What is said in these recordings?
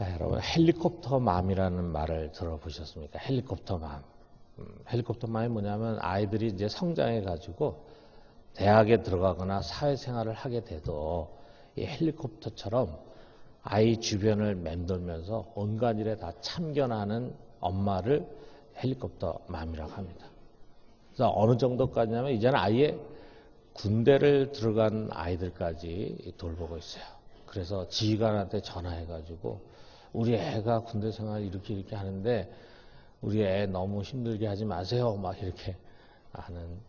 여러분 헬리콥터 맘이라는 말을 들어보셨습니까? 헬리콥터 맘. 헬리콥터 맘이 뭐냐면 아이들이 이제 성장해 가지고 대학에 들어가거나 사회생활을 하게 돼도 이 헬리콥터처럼 아이 주변을 맴돌면서 온갖 일에 다 참견하는 엄마를 헬리콥터 맘이라고 합니다. 그래서 어느 정도까지냐면 이제는 아예 군대를 들어간 아이들까지 돌보고 있어요. 그래서 지휘관한테 전화해가지고 우리 애가 군대 생활 이렇게 하는데 우리 애 너무 힘들게 하지 마세요. 막 이렇게 하는.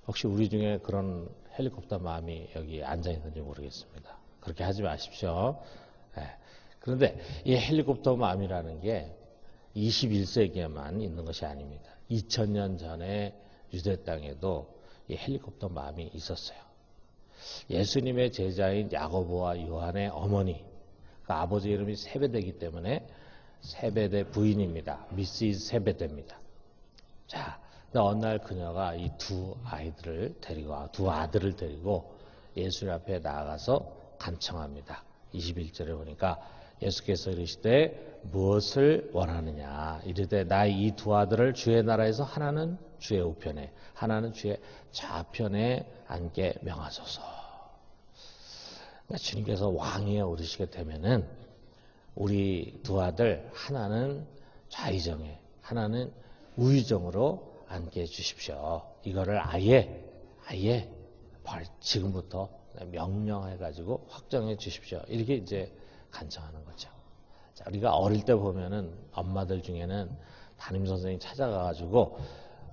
혹시 우리 중에 그런 헬리콥터 맘이 여기 앉아 있는지 모르겠습니다. 그렇게 하지 마십시오. 그런데 이 헬리콥터 맘이라는 게 21세기에만 있는 것이 아닙니다. 2000년 전에 유대 땅에도 이 헬리콥터 맘이 있었어요. 예수님의 제자인 야고보와 요한의 어머니, 그 아버지 이름이 세베대이기 때문에 세베대 부인입니다. 미시스 세베대입니다. 자, 어느 날 그녀가 이 두 아들을 데리고 예수님 앞에 나아가서 간청합니다. 21절에 보니까 예수께서 이르시되 무엇을 원하느냐 이르되 나의 이 두 아들을 주의 나라에서 하나는 주의 우편에 하나는 주의 좌편에 앉게 명하소서. 그러니까 주님께서 왕위에 오르시게 되면은 우리 두 아들 하나는 좌의정에 하나는 우의정으로 앉게 해주십시오. 이거를 아예 지금부터 명령해가지고 확정해 주십시오. 이렇게 이제 간청하는 거죠. 자, 우리가 어릴 때 보면은 엄마들 중에는 담임선생님이 찾아가가지고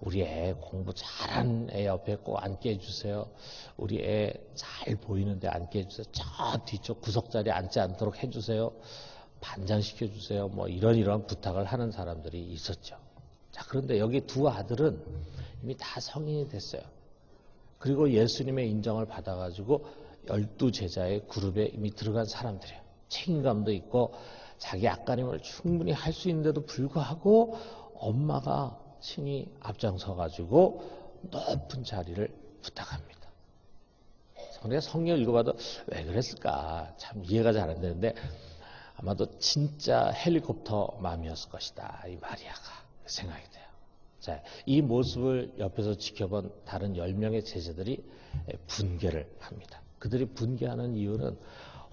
우리 애 공부 잘하는 애 옆에 꼭 앉게 해주세요. 우리 애 잘 보이는데 앉게 해주세요. 저 뒤쪽 구석자리에 앉지 않도록 해주세요. 반장시켜주세요. 뭐 이런 부탁을 하는 사람들이 있었죠. 자, 그런데 여기 두 아들은 이미 다 성인이 됐어요. 그리고 예수님의 인정을 받아가지고 12제자의 그룹에 이미 들어간 사람들이에요. 책임감도 있고 자기 앞가림을 충분히 할 수 있는데도 불구하고 엄마가 친히 앞장서가지고 높은 자리를 부탁합니다. 우리가 성경을 읽어봐도 왜 그랬을까 참 이해가 잘 안 되는데 아마도 진짜 헬리콥터 맘이었을 것이다. 이 마리아가 생각이 돼요. 자, 이 모습을 옆에서 지켜본 다른 10명의 제자들이 분개를 합니다. 그들이 분개하는 이유는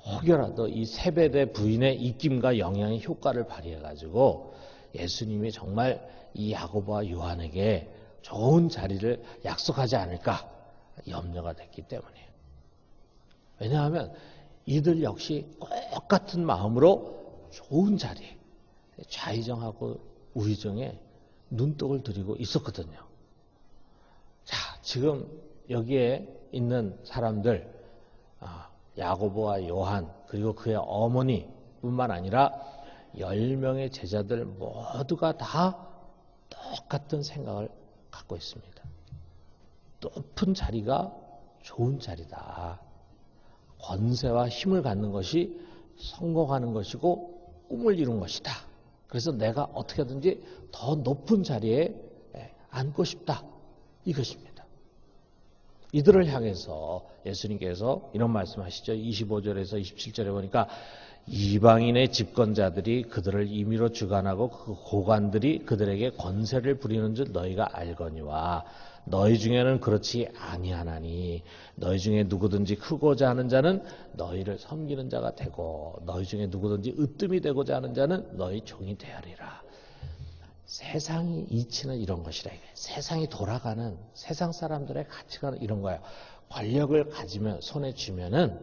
혹여라도 이 세베대 부인의 입김과 영향의 효과를 발휘해가지고 예수님이 정말 이 야고보와 요한에게 좋은 자리를 약속하지 않을까 염려가 됐기 때문이에요. 왜냐하면 이들 역시 똑같은 마음으로 좋은 자리에 좌의정하고 우의정에 눈독을 들이고 있었거든요. 자, 지금 여기에 있는 사람들 야고보와 요한 그리고 그의 어머니뿐만 아니라 10명의 제자들 모두가 다 똑같은 생각을 갖고 있습니다. 높은 자리가 좋은 자리다. 권세와 힘을 갖는 것이 성공하는 것이고 꿈을 이룬 것이다. 그래서 내가 어떻게든지 더 높은 자리에 앉고 싶다. 이것입니다. 이들을 향해서 예수님께서 이런 말씀하시죠. 25절에서 27절에 보니까 이방인의 집권자들이 그들을 임의로 주관하고 그 고관들이 그들에게 권세를 부리는 줄 너희가 알거니와 너희 중에는 그렇지 아니하나니 너희 중에 누구든지 크고자 하는 자는 너희를 섬기는 자가 되고 너희 중에 누구든지 으뜸이 되고자 하는 자는 너희 종이 되리라. 세상이 이치는 이런 것이라. 세상이 돌아가는 세상 사람들의 가치관은 이런 거예요. 권력을 가지면 손에 쥐면은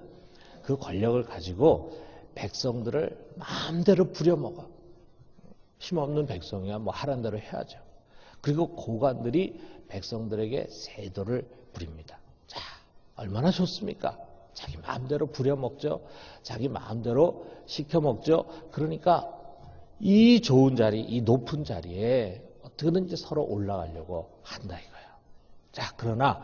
그 권력을 가지고 백성들을 마음대로 부려먹어. 힘없는 백성이야 뭐 하란 대로 해야죠. 그리고 고관들이 백성들에게 세도를 부립니다. 자, 얼마나 좋습니까? 자기 마음대로 부려먹죠. 자기 마음대로 시켜먹죠. 그러니까 이 좋은 자리, 이 높은 자리에 어떻게든지 서로 올라가려고 한다 이거예요. 자, 그러나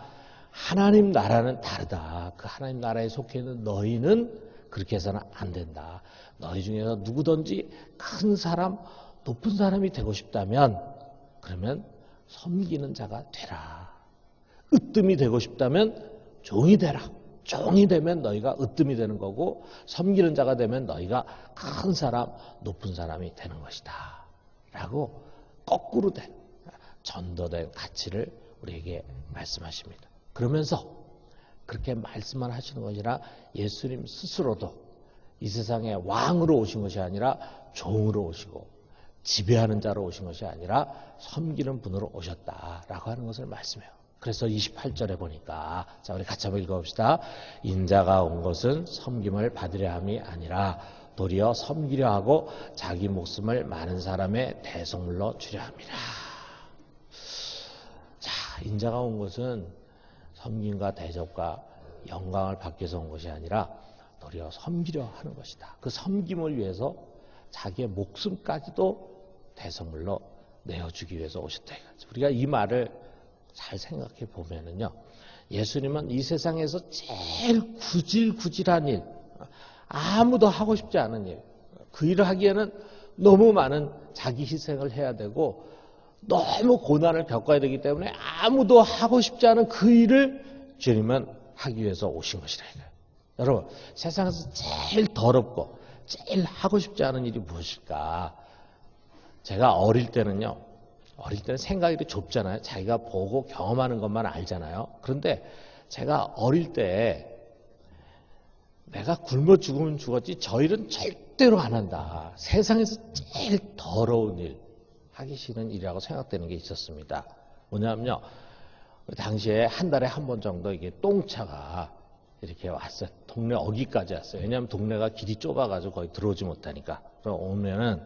하나님 나라는 다르다. 그 하나님 나라에 속해 있는 너희는 그렇게 해서는 안 된다. 너희 중에서 누구든지 큰 사람, 높은 사람이 되고 싶다면 그러면 섬기는 자가 되라. 으뜸이 되고 싶다면 종이 되라. 종이 되면 너희가 으뜸이 되는 거고 섬기는 자가 되면 너희가 큰 사람, 높은 사람이 되는 것이다. 라고 거꾸로 된 전도된 가치를 우리에게 말씀하십니다. 그러면서 그렇게 말씀만 하시는 것이 아니라 예수님 스스로도 이 세상에 왕으로 오신 것이 아니라 종으로 오시고 지배하는 자로 오신 것이 아니라 섬기는 분으로 오셨다라고 하는 것을 말씀해요. 그래서 28절에 보니까 자 우리 같이 한번 읽어봅시다. 인자가 온 것은 섬김을 받으려 함이 아니라 도리어 섬기려 하고 자기 목숨을 많은 사람의 대속물로 주려 함이라. 자, 인자가 온 것은 섬김과 대접과 영광을 받기 위해서 온 것이 아니라 도리어 섬기려 하는 것이다. 그 섬김을 위해서 자기의 목숨까지도 대속물로 내어주기 위해서 오셨다. 우리가 이 말을 잘 생각해 보면은요, 예수님은 이 세상에서 제일 구질구질한 일, 아무도 하고 싶지 않은 일, 그 일을 하기에는 너무 많은 자기 희생을 해야 되고 너무 고난을 겪어야 되기 때문에 아무도 하고 싶지 않은 그 일을 주님은 하기 위해서 오신 것이라 이거예요. 여러분, 세상에서 제일 더럽고 제일 하고 싶지 않은 일이 무엇일까? 제가 어릴 때는 생각이 좁잖아요. 자기가 보고 경험하는 것만 알잖아요. 그런데 제가 어릴 때 내가 굶어 죽으면 죽었지 저 일은 절대로 안 한다. 세상에서 제일 더러운 일, 하기 싫은 일이라고 생각되는 게 있었습니다. 뭐냐면요, 당시에 한 달에 한 번 정도 이게 똥차가 이렇게 왔어요. 동네 어귀까지 왔어요. 왜냐하면 동네가 길이 좁아가지고 거의 들어오지 못하니까. 그럼 오면은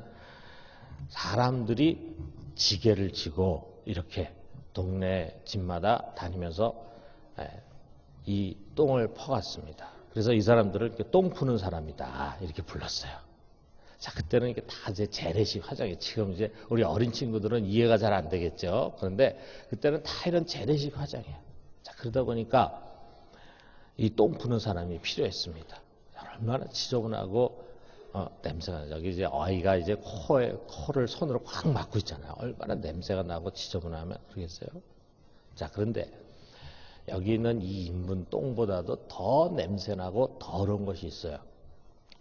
사람들이 지게를 지고 이렇게 동네 집마다 다니면서 이 똥을 퍼갔습니다. 그래서 이 사람들을 이렇게 똥 푸는 사람이다 이렇게 불렀어요. 자, 그때는 이게 다 이제 재래식 화장이에요. 지금 이제 우리 어린 친구들은 이해가 잘 안 되겠죠. 그런데 그때는 다 이런 재래식 화장이에요. 자, 그러다 보니까 이 똥 푸는 사람이 필요했습니다. 얼마나 지저분하고 냄새가 여기 이제 아이가 이제 코를 손으로 꽉 막고 있잖아요. 얼마나 냄새가 나고 지저분하면 그러겠어요. 자, 그런데 여기 있는 이 인분 똥보다도 더 냄새나고 더러운 것이 있어요.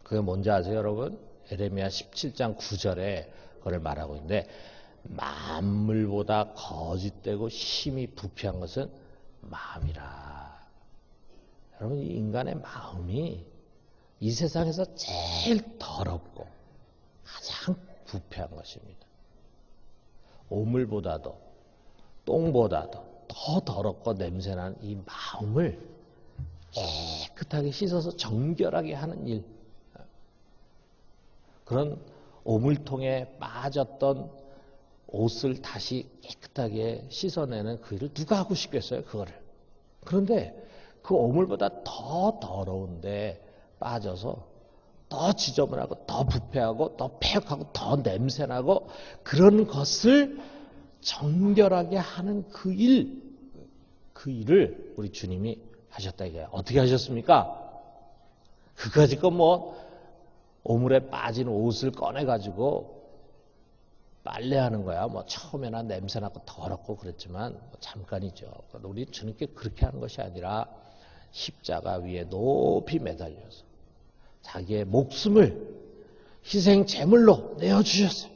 그게 뭔지 아세요, 여러분? 에레미야 17장 9절에 그걸 말하고 있는데, 만물보다 거짓되고 심히 부패한 것은 마음이라. 여러분, 이 인간의 마음이 이 세상에서 제일 더럽고 가장 부패한 것입니다. 오물보다도 똥보다도 더 더럽고 냄새나는 이 마음을 깨끗하게 씻어서 정결하게 하는 일, 그런 오물통에 빠졌던 옷을 다시 깨끗하게 씻어내는 그 일을 누가 하고 싶겠어요, 그거를. 그런데 그 오물보다 더 더러운데 빠져서 더 지저분하고 더 부패하고 더 폐역하고 더 냄새나고 그런 것을 정결하게 하는 그 일을 우리 주님이 하셨다 이거예요. 어떻게 하셨습니까? 그까짓 거 오물에 빠진 옷을 꺼내가지고 빨래하는 거야. 처음에는 냄새나고 더럽고 그랬지만 잠깐이죠. 우리 주님께 그렇게 하는 것이 아니라 십자가 위에 높이 매달려서 자기의 목숨을 희생 제물로 내어주셨어요.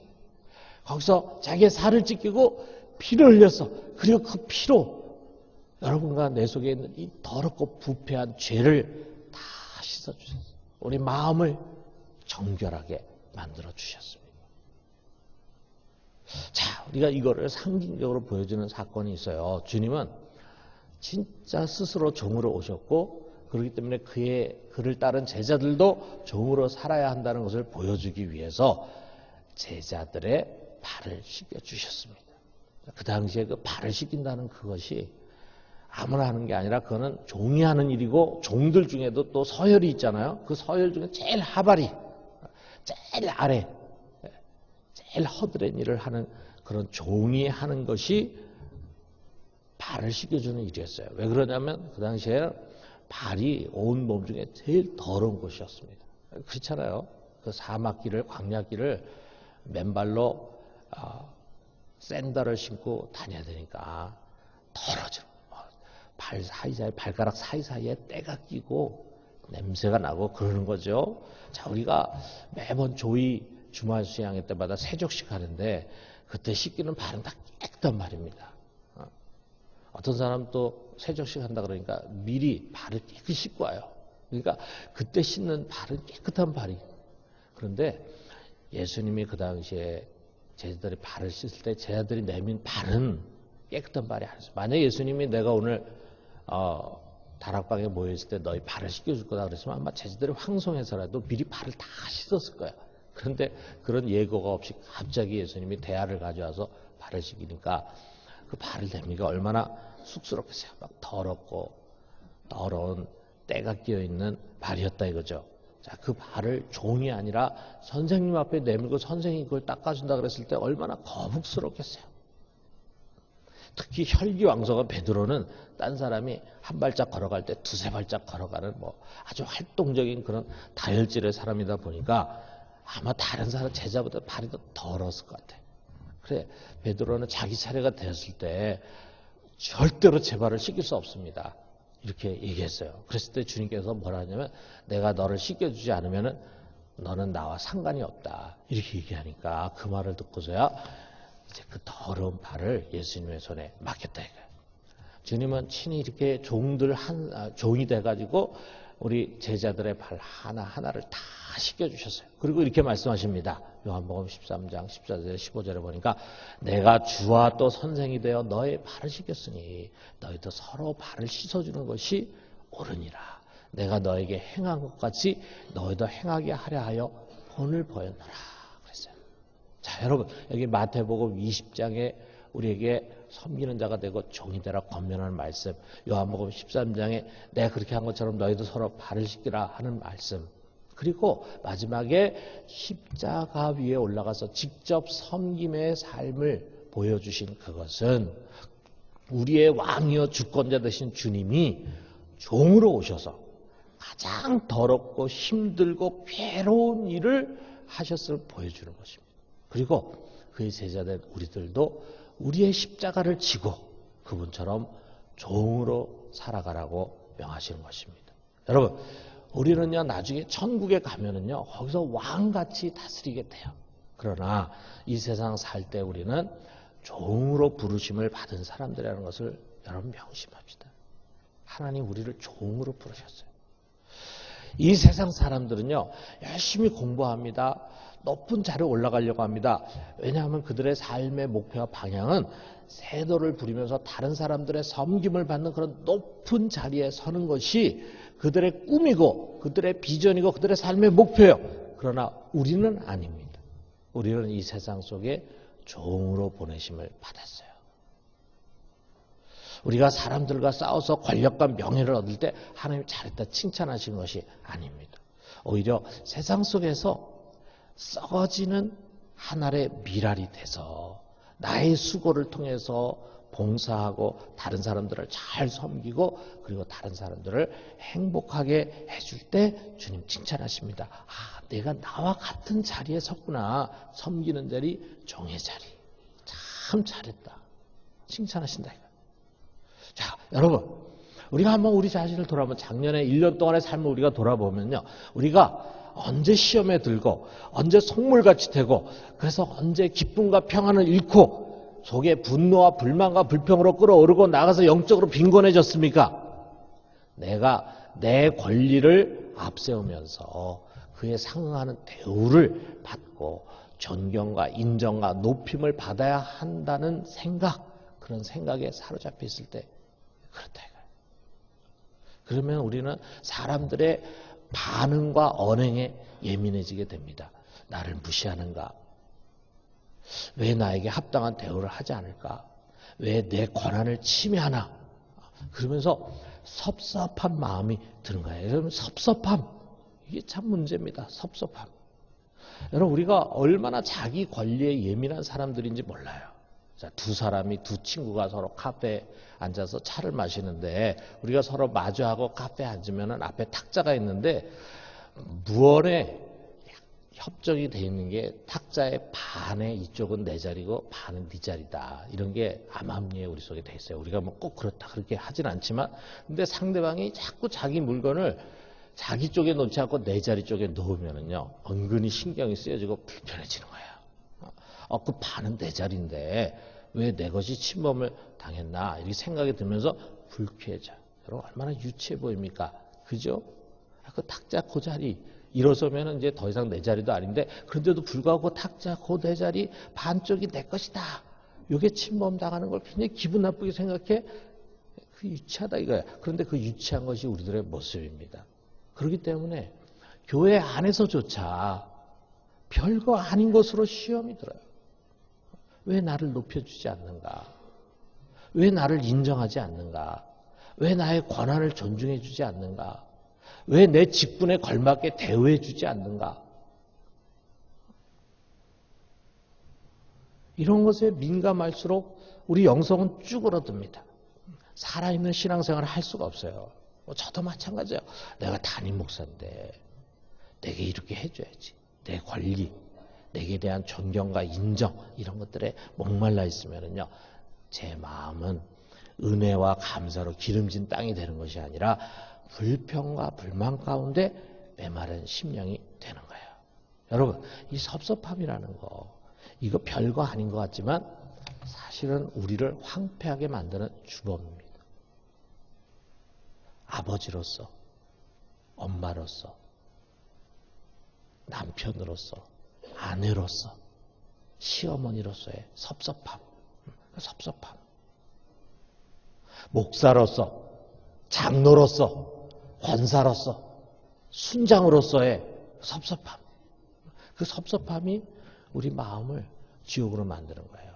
거기서 자기의 살을 찢기고 피를 흘렸어. 그리고 그 피로 여러분과 내 속에 있는 이 더럽고 부패한 죄를 다 씻어주셨어요. 우리 마음을 정결하게 만들어 주셨습니다. 자, 우리가 이거를 상징적으로 보여주는 사건이 있어요. 주님은 진짜 스스로 종으로 오셨고, 그렇기 때문에 그를 따른 제자들도 종으로 살아야 한다는 것을 보여주기 위해서 제자들의 발을 씻겨 주셨습니다. 그 당시에 그 발을 씻긴다는 그것이 아무나 하는 게 아니라 그거는 종이 하는 일이고, 종들 중에도 또 서열이 있잖아요. 그 서열 중에 제일 하바리, 제일 아래, 제일 허드렛 일을 하는 그런 종이 하는 것이 발을 씻겨주는 일이었어요. 왜 그러냐면 그 당시에 발이 온 몸 중에 제일 더러운 곳이었습니다. 그렇잖아요. 그 사막길을, 광야길을 맨발로 샌들을 신고 다녀야 되니까 더러워져. 발 사이사이, 발가락 사이사이에 때가 끼고 냄새가 나고 그러는 거죠. 자, 우리가 매번 조의 주말 수양회 때마다 세족식 하는데 그때 씻기는 발은 다 깨끗한 발입니다. 어떤 사람 또 세족식 한다 그러니까 미리 발을 깨끗이 씻고 와요. 그러니까 그때 씻는 발은 깨끗한 발이. 그런데 예수님이 그 당시에 제자들이 발을 씻을 때 제자들이 내민 발은 깨끗한 발이 아니었어요. 만약에 예수님이 내가 오늘 다락방에 모여있을 때 너희 발을 씻겨줄 거다 그랬으면 아마 제자들이 황송해서라도 미리 발을 다 씻었을 거야. 그런데 그런 예고가 없이 갑자기 예수님이 대야를 가져와서 발을 씻기니까 그 발을 내미가 얼마나 쑥스럽겠어요. 막 더럽고 더러운 때가 끼어있는 발이었다 이거죠. 자, 그 발을 종이 아니라 선생님 앞에 내밀고 선생님이 그걸 닦아준다 그랬을 때 얼마나 거북스럽겠어요. 특히 혈기왕성한 베드로는 딴 사람이 한 발짝 걸어갈 때 두세 발짝 걸어가는 뭐 아주 활동적인 그런 다혈질의 사람이다 보니까 아마 다른 사람 제자보다 발이 더 더러웠을 것 같아요. 그래, 베드로는 자기 차례가 되었을 때 절대로 제 발을 씻길 수 없습니다. 이렇게 얘기했어요. 그랬을 때 주님께서 뭐라 하냐면 내가 너를 씻겨주지 않으면 너는 나와 상관이 없다. 이렇게 얘기하니까 그 말을 듣고서야 이제 그 더러운 발을 예수님의 손에 맡겼다 이거예요. 주님은 친히 이렇게 종이 돼가지고 우리 제자들의 발 하나하나를 다 씻겨주셨어요. 그리고 이렇게 말씀하십니다. 요한복음 13장 14절 15절에 보니까 내가 주와 또 선생이 되어 너의 발을 씻겼으니 너희도 서로 발을 씻어주는 것이 옳으니라. 내가 너에게 행한 것 같이 너희도 행하게 하려 하여 본을 보였노라 그랬어요. 자, 여러분 여기 마태복음 20장에 우리에게 섬기는 자가 되고 종이 되라 권면하는 말씀, 요한복음 13장에 내가 그렇게 한 것처럼 너희도 서로 발을 씻기라 하는 말씀, 그리고 마지막에 십자가 위에 올라가서 직접 섬김의 삶을 보여주신 그것은 우리의 왕이여 주권자 되신 주님이 종으로 오셔서 가장 더럽고 힘들고 괴로운 일을 하셨음을 보여주는 것입니다. 그리고 그의 제자된 우리들도 우리의 십자가를 지고 그분처럼 종으로 살아가라고 명하시는 것입니다. 여러분, 우리는요 나중에 천국에 가면은요 거기서 왕같이 다스리게 돼요. 그러나 이 세상 살 때 우리는 종으로 부르심을 받은 사람들이라는 것을 여러분 명심합시다. 하나님 우리를 종으로 부르셨어요. 이 세상 사람들은요 열심히 공부합니다. 높은 자리에 올라가려고 합니다. 왜냐하면 그들의 삶의 목표와 방향은 세도를 부리면서 다른 사람들의 섬김을 받는 그런 높은 자리에 서는 것이 그들의 꿈이고 그들의 비전이고 그들의 삶의 목표예요. 그러나 우리는 아닙니다. 우리는 이 세상 속에 종으로 보내심을 받았어요. 우리가 사람들과 싸워서 권력과 명예를 얻을 때 하나님 잘했다 칭찬하신 것이 아닙니다. 오히려 세상 속에서 썩어지는 한 알의 미랄이 돼서 나의 수고를 통해서 봉사하고 다른 사람들을 잘 섬기고 그리고 다른 사람들을 행복하게 해줄 때 주님 칭찬하십니다. 아, 내가 나와 같은 자리에 섰구나. 섬기는 자리, 종의 자리. 참 잘했다. 칭찬하신다. 자, 여러분, 우리가 한번 우리 자신을 돌아보면 작년에 1년 동안의 삶을 우리가 돌아보면요. 우리가 언제 시험에 들고 언제 속물같이 되고 그래서 언제 기쁨과 평안을 잃고 속에 분노와 불만과 불평으로 끌어오르고 나가서 영적으로 빈곤해졌습니까? 내가 내 권리를 앞세우면서 그에 상응하는 대우를 받고 존경과 인정과 높임을 받아야 한다는 생각, 그런 생각에 사로잡혀 있을 때 그렇다 이거예요. 그러면 우리는 사람들의 반응과 언행에 예민해지게 됩니다. 나를 무시하는가? 왜 나에게 합당한 대우를 하지 않을까? 왜 내 권한을 침해하나? 그러면서 섭섭한 마음이 드는 거예요. 여러분, 섭섭함. 이게 참 문제입니다. 섭섭함. 여러분, 우리가 얼마나 자기 권리에 예민한 사람들인지 몰라요. 자, 두 친구가 서로 카페에 앉아서 차를 마시는데 우리가 서로 마주하고 카페에 앉으면 앞에 탁자가 있는데 무언에 협정이 돼 있는 게 탁자의 반의 이쪽은 내 자리고 반은 네 자리다. 이런 게 암암리에 우리 속에 돼 있어요. 우리가 뭐 꼭 그렇다 그렇게 하진 않지만, 근데 상대방이 자꾸 자기 물건을 자기 쪽에 놓지 않고 내 자리 쪽에 놓으면은요, 은근히 신경이 쓰여지고 불편해지는 거예요. 그 반은 내 자리인데 왜 내 것이 침범을 당했나 이렇게 생각이 들면서 불쾌해져요. 여러분 얼마나 유치해 보입니까? 그죠? 그 탁자 그 자리 일어서면 이제 더 이상 내 자리도 아닌데, 그런데도 불구하고 탁자 그 내 자리 반쪽이 내 것이다. 이게 침범 당하는 걸 굉장히 기분 나쁘게 생각해. 그 유치하다 이거야. 그런데 그 유치한 것이 우리들의 모습입니다. 그렇기 때문에 교회 안에서조차 별거 아닌 것으로 시험이 들어요. 왜 나를 높여주지 않는가? 왜 나를 인정하지 않는가? 왜 나의 권한을 존중해 주지 않는가? 왜 내 직분에 걸맞게 대우해 주지 않는가? 이런 것에 민감할수록 우리 영성은 쭈그러듭니다. 살아있는 신앙생활을 할 수가 없어요. 저도 마찬가지예요. 내가 담임 목사인데 내게 이렇게 해줘야지. 내 권리, 내게 대한 존경과 인정 이런 것들에 목말라 있으면요, 제 마음은 은혜와 감사로 기름진 땅이 되는 것이 아니라 불평과 불만 가운데 메마른 심령이 되는 거예요. 여러분, 이 섭섭함이라는 거, 이거 별거 아닌 것 같지만 사실은 우리를 황폐하게 만드는 주범입니다. 아버지로서, 엄마로서, 남편으로서, 아내로서, 시어머니로서의 섭섭함. 목사로서, 장로로서, 권사로서, 순장으로서의 섭섭함. 그 섭섭함이 우리 마음을 지옥으로 만드는 거예요.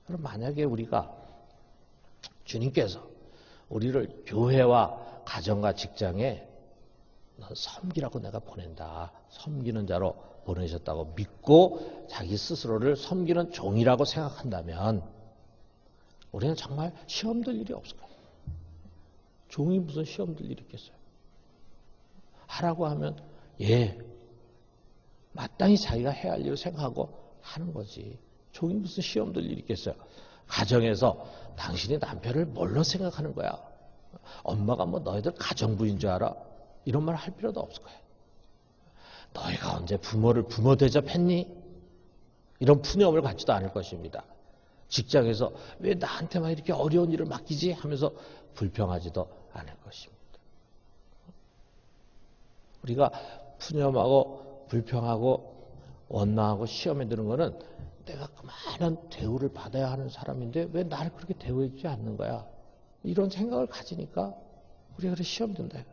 그럼 만약에 우리가 주님께서 우리를 교회와 가정과 직장에 섬기라고 내가 보낸다, 섬기는 자로 보내셨다고 믿고 자기 스스로를 섬기는 종이라고 생각한다면 우리는 정말 시험 들 일이 없을 거예요. 종이 무슨 시험 들 일이 있겠어요? 하라고 하면 마땅히 자기가 해야 할 일을 생각하고 하는 거지. 종이 무슨 시험 들 일이 있겠어요? 가정에서 당신이 남편을 뭘로 생각하는 거야? 엄마가 뭐 너희들 가정부인 줄 알아? 이런 말 할 필요도 없을 거예요. 너희가 언제 부모를 부모 대접했니? 이런 푸념을 갖지도 않을 것입니다. 직장에서 왜 나한테만 이렇게 어려운 일을 맡기지? 하면서 불평하지도 않을 것입니다. 우리가 푸념하고 불평하고 원망하고 시험에 드는 거는 내가 그만한 대우를 받아야 하는 사람인데 왜 나를 그렇게 대우해 주지 않는 거야? 이런 생각을 가지니까 우리가 그래 시험 든다.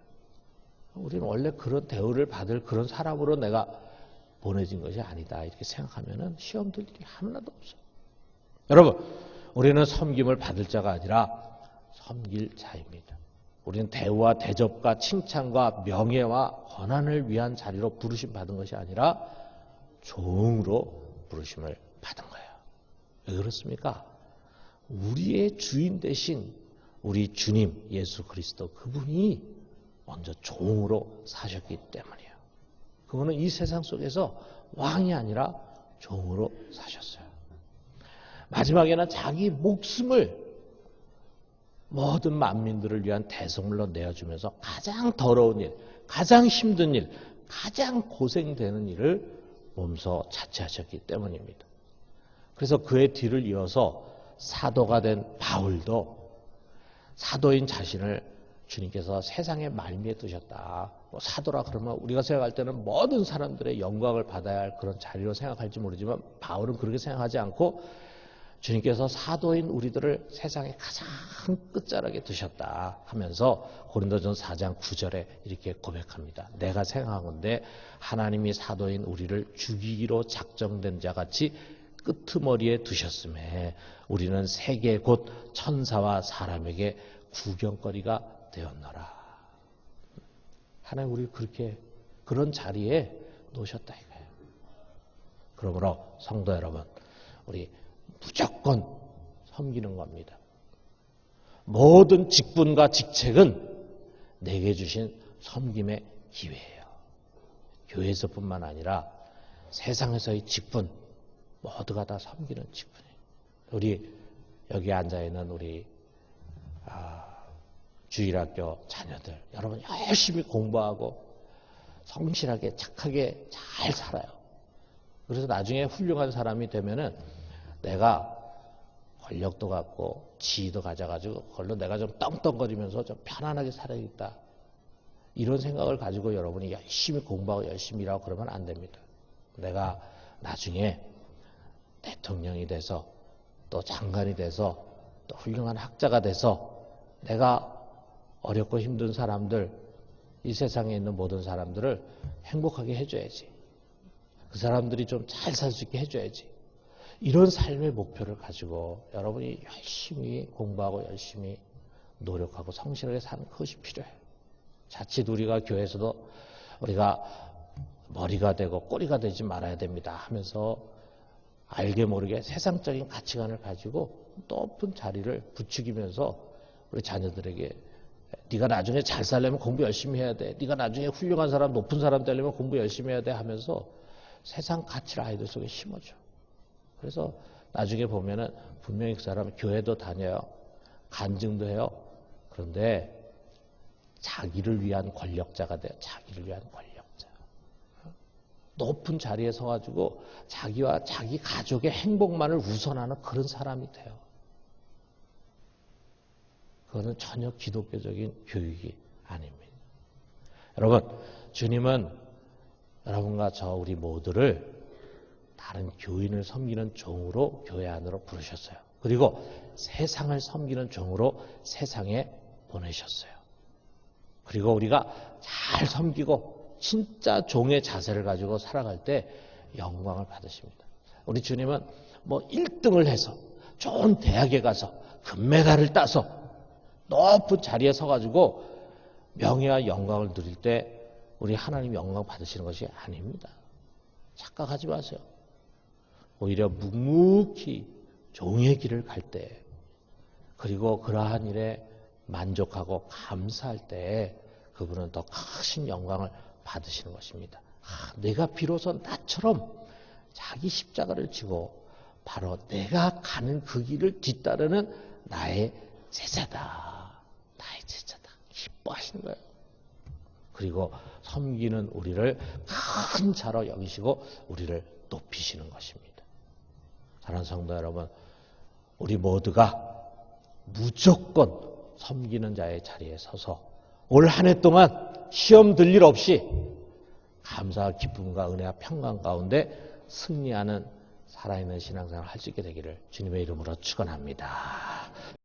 우리는 원래 그런 대우를 받을 그런 사람으로 내가 보내진 것이 아니다. 이렇게 생각하면은 시험 들 일이 하나도 없어요. 여러분, 우리는 섬김을 받을 자가 아니라 섬길 자입니다. 우리는 대우와 대접과 칭찬과 명예와 권한을 위한 자리로 부르심 받은 것이 아니라 종으로 부르심을 받은 거예요. 왜 그렇습니까? 우리의 주인 대신 우리 주님 예수 그리스도 그분이 먼저 종으로 사셨기 때문이에요. 그분은 이 세상 속에서 왕이 아니라 종으로 사셨어요. 마지막에는 자기 목숨을 모든 만민들을 위한 대성물로 내어주면서 가장 더러운 일, 가장 힘든 일, 가장 고생되는 일을 몸소 자처하셨기 때문입니다. 그래서 그의 뒤를 이어서 사도가 된 바울도 사도인 자신을 주님께서 세상의 말미에 두셨다. 사도라 그러면 우리가 생각할 때는 모든 사람들의 영광을 받아야 할 그런 자리로 생각할지 모르지만 바울은 그렇게 생각하지 않고 주님께서 사도인 우리들을 세상의 가장 끝자락에 두셨다 하면서 고린도전서 4장 9절에 이렇게 고백합니다. 내가 생각한 건데 하나님이 사도인 우리를 죽이기로 작정된 자같이 끄트머리에 두셨음에 우리는 세계 곧 천사와 사람에게 구경거리가 되었노라. 하나님 우리를 그렇게 그런 자리에 놓으셨다 이거예요. 그러므로 성도 여러분, 우리 무조건 섬기는 겁니다. 모든 직분과 직책은 내게 주신 섬김의 기회예요. 교회에서뿐만 아니라 세상에서의 직분 모두가 다 섬기는 직분이에요. 우리 여기 앉아있는 우리 주일학교 자녀들 여러분 열심히 공부하고 성실하게 착하게 잘 살아요. 그래서 나중에 훌륭한 사람이 되면은 내가 권력도 갖고 지위도 가져가지고 그걸로 내가 좀 떵떵거리면서 좀 편안하게 살아야겠다. 이런 생각을 가지고 여러분이 열심히 공부하고 열심히 일하고 그러면 안 됩니다. 내가 나중에 대통령이 돼서 또 장관이 돼서 또 훌륭한 학자가 돼서 내가 어렵고 힘든 사람들, 이 세상에 있는 모든 사람들을 행복하게 해줘야지. 그 사람들이 좀 잘 살 수 있게 해줘야지. 이런 삶의 목표를 가지고 여러분이 열심히 공부하고 열심히 노력하고 성실하게 사는 것이 필요해요. 자칫 우리가 교회에서도 우리가 머리가 되고 꼬리가 되지 말아야 됩니다 하면서 알게 모르게 세상적인 가치관을 가지고 높은 자리를 부추기면서 우리 자녀들에게 네가 나중에 잘 살려면 공부 열심히 해야 돼. 네가 나중에 훌륭한 사람, 높은 사람 되려면 공부 열심히 해야 돼 하면서 세상 가치를 아이들 속에 심어줘. 그래서 나중에 보면은 분명히 그 사람은 교회도 다녀요. 간증도 해요. 그런데 자기를 위한 권력자가 돼요. 자기를 위한 권력자. 높은 자리에 서가지고 자기와 자기 가족의 행복만을 우선하는 그런 사람이 돼요. 그거는 전혀 기독교적인 교육이 아닙니다. 여러분, 주님은 여러분과 저 우리 모두를 다른 교인을 섬기는 종으로 교회 안으로 부르셨어요. 그리고 세상을 섬기는 종으로 세상에 보내셨어요. 그리고 우리가 잘 섬기고 진짜 종의 자세를 가지고 살아갈 때 영광을 받으십니다. 우리 주님은 뭐 1등을 해서 좋은 대학에 가서 금메달을 따서 높은 자리에 서가지고 명예와 영광을 누릴 때 우리 하나님 영광 받으시는 것이 아닙니다. 착각하지 마세요. 오히려 묵묵히 종의 길을 갈 때, 그리고 그러한 일에 만족하고 감사할 때 그분은 더 크신 영광을 받으시는 것입니다. 내가 비로소 나처럼 자기 십자가를 지고 바로 내가 가는 그 길을 뒤따르는 나의 제자다. 나의 제자다. 기뻐하시는 거예요. 그리고 섬기는 우리를 큰 자로 여기시고 우리를 높이시는 것입니다. 사랑하는 성도 여러분, 우리 모두가 무조건 섬기는 자의 자리에 서서 올 한 해 동안 시험 들 일 없이 감사와 기쁨과 은혜와 평강 가운데 승리하는 살아있는 신앙생활을 할 수 있게 되기를 주님의 이름으로 축원합니다.